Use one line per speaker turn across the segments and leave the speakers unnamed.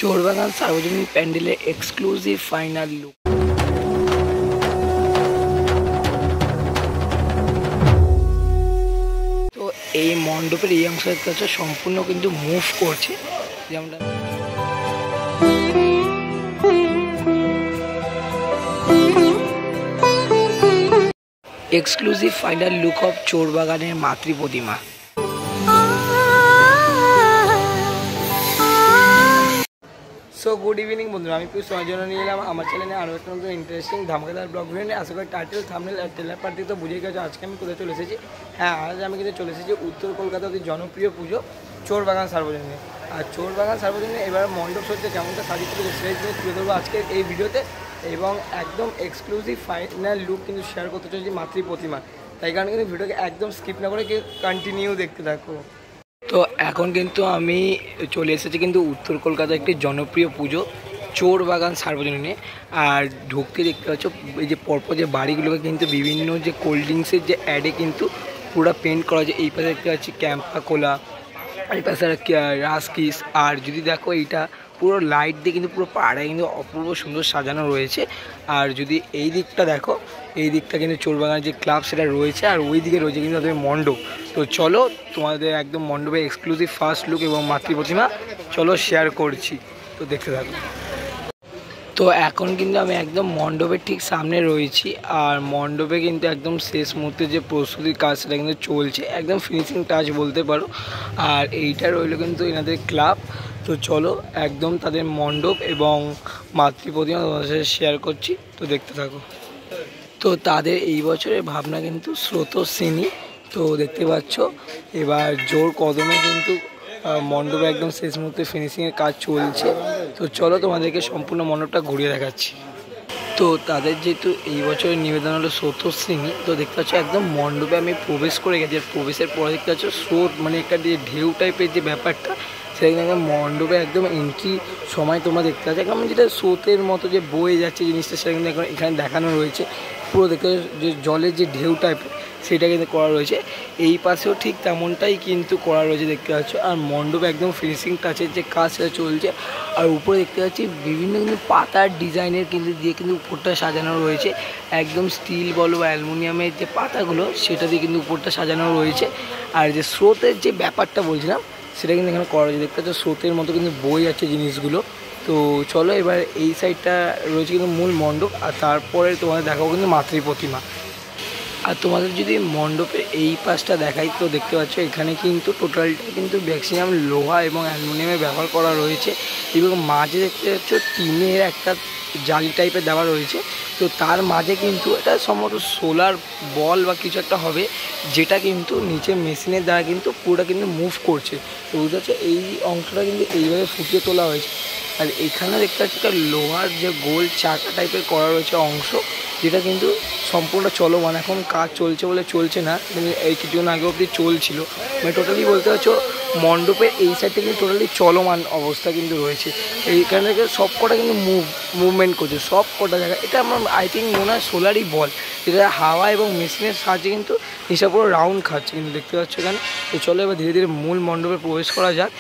চোরবাগান সার্বজনীন প্যান্ডেলের exclusive final look. তো এই মণ্ডপের এই অংশের কাছে সম্পূর্ণ কিন্তু মুভ করছে, যেমন এক্সক্লুসিভ ফাইনাল লুক অফ চোরবাগানের মাতৃ প্রতিমা। সো গুড ইভিনিং বন্ধুরা, আমি পিউষ তোমার জন্য নিয়ে এলাম আমার চ্যানেলে আরও একটা নতুন ইন্টারেস্টিং ধামাকাদার ব্লগ ভিডিও। আশা করি টাইটেল থাম্বনেল আর ট্রেলার পার্ট থেকে তো বুঝেই গেছো আজকে আমি কোথায় চলে এসেছি। হ্যাঁ, আজ আমি কিন্তু চলে এসেছি উত্তর কলকাতার অতি জনপ্রিয় পুজো চোরবাগান সার্বজনীনে। আর চোরবাগান সার্বজনীনে এবার মণ্ডপ সজ্জা কেমনটা সাজিয়ে তুলে সেটাই তুলে ধরবো আজকের এই ভিডিওতে, এবং একদম এক্সক্লুসিভ ফাইনাল লুক কিন্তু শেয়ার করতে চলেছি মাতৃ প্রতিমা। তাই কারণে কিন্তু ভিডিওকে একদম স্কিপ না করে কন্টিনিউ দেখতে থাকো। তো এখন কিন্তু আমি চলে এসেছি কিন্তু উত্তর কলকাতার একটি জনপ্রিয় পুজো চোরবাগান সার্বজনীনে। আর ঢুকতে দেখতে পাচ্ছ এই যে পরপর যে বাড়িগুলোকে কিন্তু বিভিন্ন যে কোল্ড ড্রিঙ্কসের যে অ্যাডে কিন্তু পুরো পেন্ট করা যায়। এই পাশে দেখতে পাচ্ছি ক্যাম্পা কোলা, এই পাশে রাসকিস। আর যদি দেখো এইটা পুরো লাইট দিয়ে কিন্তু পুরো পাড়ায় কিন্তু অপূর্ব সুন্দর সাজানো রয়েছে। আর যদি এই দিকটা দেখো, এই দিকটা কিন্তু চোরবাগানের যে ক্লাব সেটা রয়েছে, আর ওই দিকে রয়েছে কিন্তু তাদের মণ্ডপ। তো চলো তোমাদের একদম মণ্ডপের এক্সক্লুসিভ ফার্স্ট লুক এবং মাতৃ প্রতিমা চলো শেয়ার করছি, তো দেখতে থাকো। তো এখন কিন্তু আমি একদম মণ্ডপের ঠিক সামনে রয়েছি, আর মণ্ডপে কিন্তু একদম শেষ মুহূর্তে যে প্রস্তুতির কাজ সেটা কিন্তু চলছে, একদম ফিনিশিং টাচ বলতে পারো। আর এইটা রইল কিন্তু এনাদের ক্লাব। তো চলো একদম তাদের মণ্ডপ এবং মাতৃ প্রতিমা তোমাদের সাথে শেয়ার করছি, তো দেখতে থাকো। তো তাদের এই বছরের ভাবনা কিন্তু স্রোতস্বিনী। তো দেখতে পাচ্ছ এবার জোর কদমে কিন্তু মণ্ডপে একদম শেষ মুহূর্তে ফিনিশিংয়ের কাজ চলছে। তো চলো তোমাদেরকে সম্পূর্ণ মণ্ডপটা ঘুরিয়ে দেখাচ্ছি। তো তাদের যেহেতু এই বছরের নিবেদন হলো স্রোতস্বিনী, তো দেখতে পাচ্ছ একদম মণ্ডপে আমি প্রবেশ করে গেছি। আর প্রবেশের পরে দেখতে পাচ্ছ স্রোত মানে একটা যে ঢেউ টাইপের যে ব্যাপারটা, সেটা কিন্তু মণ্ডপে একদম এন্ট্রি সময় তোমরা দেখতে পাচ্ছ একদম যেটা স্রোতের মতো যে বয়ে যাচ্ছে জিনিসটা, সেটা কিন্তু এখন এখানে দেখানো রয়েছে। পুরো দেখতে যে জলের যে ঢেউ টাইপের সেটা কিন্তু করা রয়েছে। এই পাশেও ঠিক তেমনটাই কিন্তু করা রয়েছে দেখতে পাচ্ছ। আর মণ্ডপে একদম ফিনিশিং টাচের যে কাজ সেটা চলছে। আর উপরে দেখতে পাচ্ছি বিভিন্ন কিন্তু পাতার ডিজাইনের কিন্তু দিয়ে কিন্তু উপরটা সাজানো রয়েছে, একদম স্টিল বলো বা অ্যালুমিনিয়ামের যে পাতাগুলো সেটা দিয়ে কিন্তু উপরটা সাজানো রয়েছে। আর যে স্রোতের যে ব্যাপারটা বলছিলাম সেটা কিন্তু এখানে করা রয়েছে, দেখতে পাচ্ছ স্রোতের মতো কিন্তু বয়ে যাচ্ছে জিনিসগুলো। তো চলো এবার এই সাইডটা রয়েছে কিন্তু মূল মণ্ডপ, আর তারপরে তোমাদের দেখাবো কিন্তু মাতৃ প্রতিমা। আর তোমাদের যদি মণ্ডপের এই পাশটা দেখাই, তো দেখতে পাচ্ছ এখানে কিন্তু টোটালটা কিন্তু ম্যাক্সিমাম লোহা এবং অ্যালুমিনিয়ামের ব্যবহার করা রয়েছে, এবং মাঝে দেখতে পাচ্ছ টিনের একটা জালি টাইপের দেওয়া রয়েছে। তো তার মাঝে কিন্তু এটা সম্ভবত সোলার বল বা কিছু একটা হবে, যেটা কিন্তু নিচে মেশিনের দ্বারা কিন্তু পুরোটা কিন্তু মুভ করছে। তো বুঝতে পারছো এই অংশটা কিন্তু এইভাবে ফুটিয়ে তোলা হয়েছে। আর এখানে দেখতে পাচ্ছি একটা লোহার যে গোল চাকা টাইপের করা রয়েছে অংশ, যেটা কিন্তু সম্পূর্ণ চলমান, এখন কাজ চলছে বলে চলছে না, কিন্তু এই কিছুদিন আগে অবধি চলছিল। মানে টোটালি বলতে পারছো মণ্ডপের এই সাইডটা কিন্তু টোটালি চলমান অবস্থা কিন্তু রয়েছে। এইখান থেকে সব কটা কিন্তু মুভমেন্ট করছে সব কটা জায়গায়। এটা আমার আই থিঙ্ক মনে হয় সোলারই বল, যেটা হাওয়া এবং মেশিনের সাহায্যে কিন্তু হিসাব পুরো রাউন্ড খাচ্ছে কিন্তু দেখতে পাচ্ছ এখানে। তো চলো এবার ধীরে ধীরে মূল মণ্ডপে প্রবেশ করা যাক,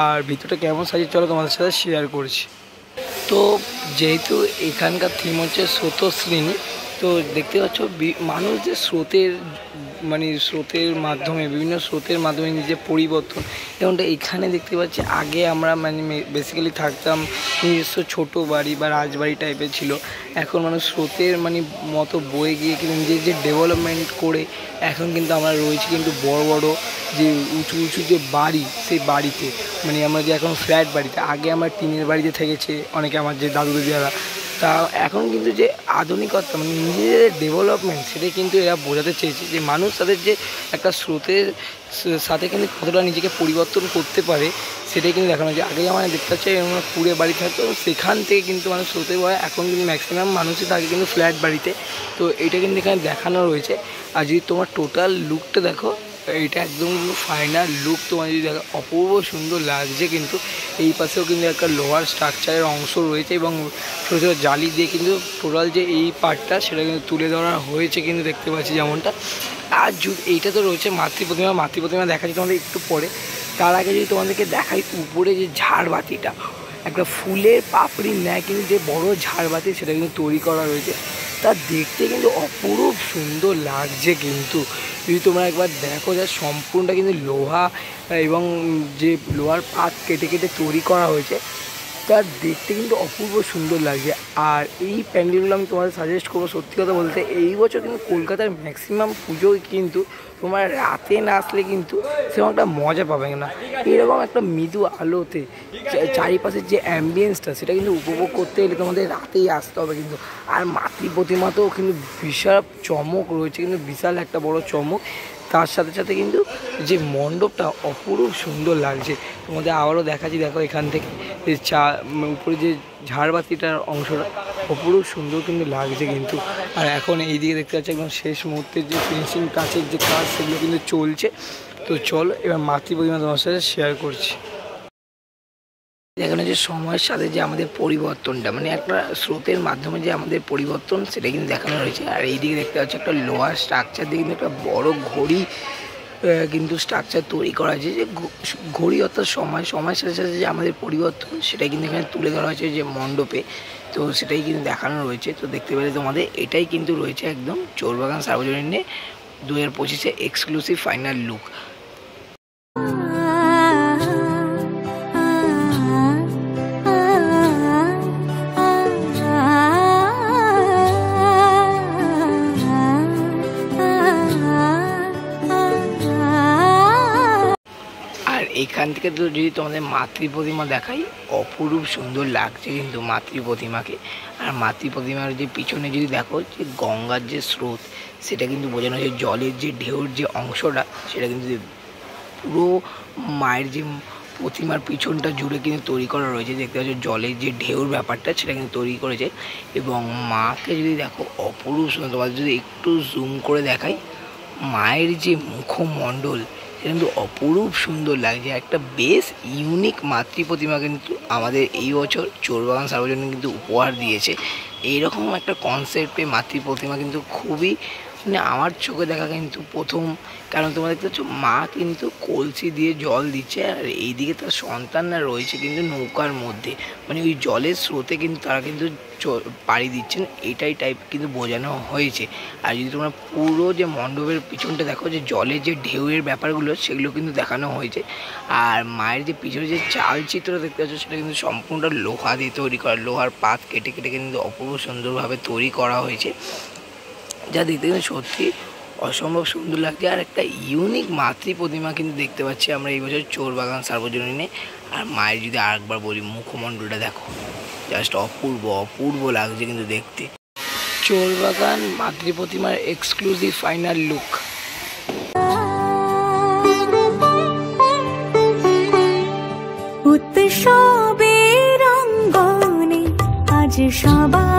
আর ভিতরটা কেমন সাজিয়ে চলো তোমাদের সাথে শেয়ার করছি। তো যেহেতু এখানকার থিম হচ্ছে স্রোতস্বিনী, তো দেখতে পাচ্ছ মানুষ যে স্রোতের মানে স্রোতের মাধ্যমে বিভিন্ন স্রোতের মাধ্যমে নিজের পরিবর্তন, যেমনটা এখানে দেখতে পাচ্ছি আগে আমরা মানে বেসিক্যালি থাকতাম নিজস্ব ছোটো বাড়ি বা রাজবাড়ি টাইপের ছিল। এখন মানুষ স্রোতের মানে মতো বয়ে গিয়ে কিন্তু নিজের যে ডেভেলপমেন্ট করে এখন কিন্তু আমরা রয়েছি কিন্তু বড় বড় যে উঁচু উঁচু যে বাড়ি, সেই বাড়িতে মানে আমরা যে এখন ফ্ল্যাট বাড়িতে, আগে আমরা টিনের বাড়িতে থেকেছে অনেকে আমার যে দাদু দিদারা। তা এখন কিন্তু যে আধুনিকতা মানে নিজেদের ডেভেলপমেন্ট, সেটাই কিন্তু এরা বোঝাতে চেয়েছে যে মানুষ তাদের যে একটা স্রোতের সাথে কিন্তু কতটা নিজেকে পরিবর্তন করতে পারে, সেটাই কিন্তু দেখানো যায়। আগে আমার দেখতে পাচ্ছি আমরা কুড়ে বাড়ি থাকতো, সেখান থেকে কিন্তু মানুষ স্রোতে হয়, এখন কিন্তু ম্যাক্সিমাম মানুষই থাকে কিন্তু ফ্ল্যাট বাড়িতে। তো এটা কিন্তু এখানে দেখানো রয়েছে। আর যদি তোমার টোটাল লুকটা দেখো, এটা একদম ফাইনাল লুক তোমার যদি দেখো অপূর্ব সুন্দর লাগছে। কিন্তু এই পাশেও কিন্তু একটা লোহার স্ট্রাকচারের অংশ রয়েছে, এবং ছোটো ছোটো জালি দিয়ে কিন্তু টোটাল যে এই পার্টটা সেটা কিন্তু তুলে ধরা হয়েছে কিন্তু দেখতে পাচ্ছি যেমনটা। আর এইটা তো রয়েছে মাতৃ প্রতিমা দেখাচ্ছি তোমাদের একটু পরে। তার আগে যদি তোমাদেরকে দেখাই উপরে যে ঝাড়বাতিটা, একটা ফুলের পাপড়ির ন্যায় কিন্তু যে বড় ঝাড়বাতি সেটা কিন্তু তৈরি করা রয়েছে, তা দেখতে কিন্তু অপরূপ সুন্দর লাগছে। কিন্তু যদি তোমরা একবার দেখো যা সম্পূর্ণটা কিন্তু লোহা এবং যে লোহার পাত কেটে কেটে তৈরি করা হয়েছে, তা দেখতে কিন্তু অপূর্ব সুন্দর লাগছে। আর এই প্যান্ডেলগুলো আমি তোমাদের সাজেস্ট করবো, সত্যি কথা বলতে এই বছর কিন্তু কলকাতার ম্যাক্সিমাম পুজোয় কিন্তু তোমার রাতে না আসলে কিন্তু সেরকম একটা মজা পাবে না। এরকম একটা মৃদু আলোতে চারিপাশের যে অ্যাম্বিয়েন্সটা সেটা কিন্তু উপভোগ করতে গেলে তোমাদের রাতেই আসতে হবে কিন্তু। আর মাতৃ প্রতিমাতেও কিন্তু বিশাল চমক রয়েছে, কিন্তু বিশাল একটা বড় চমক। তার সাথে সাথে কিন্তু যে মণ্ডপটা অপরূপ সুন্দর লাগছে। তোমাদের আবারও দেখাচ্ছি, দেখো এখান থেকে যে উপরে যে ঝাড়বাতিটার অংশটা অপরূপ সুন্দর কিন্তু লাগছে কিন্তু। আর এখন এই দিকে দেখতে পাচ্ছি একদম শেষ মুহূর্তের যে ফিনিশিং টাচের যে কাজ সেগুলো কিন্তু চলছে। তো চলো এবার মাতৃ প্রতিমা তোমার সাথে শেয়ার করছি। এখানে যে সময়ের সাথে যে আমাদের পরিবর্তনটা, মানে একটা স্রোতের মাধ্যমে যে আমাদের পরিবর্তন সেটা কিন্তু দেখানো রয়েছে। আর এইদিকে দেখতে পাচ্ছি একটা লোহার স্ট্রাকচার দিয়ে কিন্তু একটা বড় ঘড়ি কিন্তু স্ট্রাকচার তৈরি করা হয়েছে। যে ঘড়ি অর্থাৎ সময়ের সাথে সাথে যে আমাদের পরিবর্তন সেটাই কিন্তু এখানে তুলে ধরা হয়েছে যে মণ্ডপে, তো সেটাই কিন্তু দেখানো রয়েছে। তো দেখতে পেলে তোমাদের এটাই কিন্তু রয়েছে একদম চোরবাগান সার্বজনীনে 2025 এক্সক্লুসিভ ফাইনাল লুক। এখান থেকে তো যদি তোমাদের মাতৃ প্রতিমা দেখাই, অপরূপ সুন্দর লাগছে কিন্তু মাতৃ প্রতিমাকে। আর মাতৃ প্রতিমার যে পিছনে যদি দেখো যে গঙ্গার যে স্রোত সেটা কিন্তু বোঝানো হয়েছে, জলের যে ঢেউর যে অংশটা সেটা কিন্তু পুরো মায়ের যে প্রতিমার পিছনটা জুড়ে কিন্তু তৈরি করা রয়েছে। দেখতে পাচ্ছ জলের যে ঢেউর ব্যাপারটা সেটা কিন্তু তৈরি করেছে। এবং মাকে যদি দেখো অপরূপ সুন্দর, তোমাদের যদি একটু জুম করে দেখাই, মায়ের যে মুখমণ্ডল কিন্তু অপরূপ সুন্দর লাগছে। একটা বেশ ইউনিক মাতৃ প্রতিমা কিন্তু আমাদের এই বছর চোরবাগান সার্বজনীন কিন্তু উপহার দিয়েছে। এইরকম একটা কনসেপ্টে মাতৃ প্রতিমা কিন্তু খুবই, মানে আমার চোখে দেখা কিন্তু প্রথম। কারণ তোমরা দেখতে পাচ্ছ মা কিন্তু কলসি দিয়ে জল দিচ্ছে, আর এইদিকে তার সন্তানরা রয়েছে কিন্তু নৌকার মধ্যে, মানে ওই জলের স্রোতে কিন্তু তারা কিন্তু পাড়ি দিচ্ছেন, এটাই টাইপ কিন্তু বোঝানো হয়েছে। আর যদি তোমরা পুরো যে মণ্ডপের পিছনটা দেখো যে জলের যে ঢেউয়ের ব্যাপারগুলো সেগুলো কিন্তু দেখানো হয়েছে। আর মায়ের যে পিছনে যে চালচিত্র দেখতে পাচ্ছ সেটা কিন্তু সম্পূর্ণটা লোহা দিয়ে তৈরি করা, লোহার পাত কেটে কেটে কিন্তু অপূর্ব সুন্দরভাবে তৈরি করা হয়েছে, যা দেখতে কিন্তু সত্যি অসম্ভব সুন্দর লাগছে। আর একটা ইউনিক মাতৃ প্রতিমা কিন্তু দেখতে পাচ্ছি আমরা এই বছর চোরবাগান সার্বজনীনে। আর মায়ের যদি আরেকবার বলি, মুখমণ্ডলটা দেখো, জাস্ট অপূর্ব অপূর্ব লাগছে কিন্তু দেখতে। চোরবাগান মাতৃ প্রতিমার এক্সক্লুসিভ ফাইনাল লুক।
উৎসবের অঙ্গনে আজ সবাই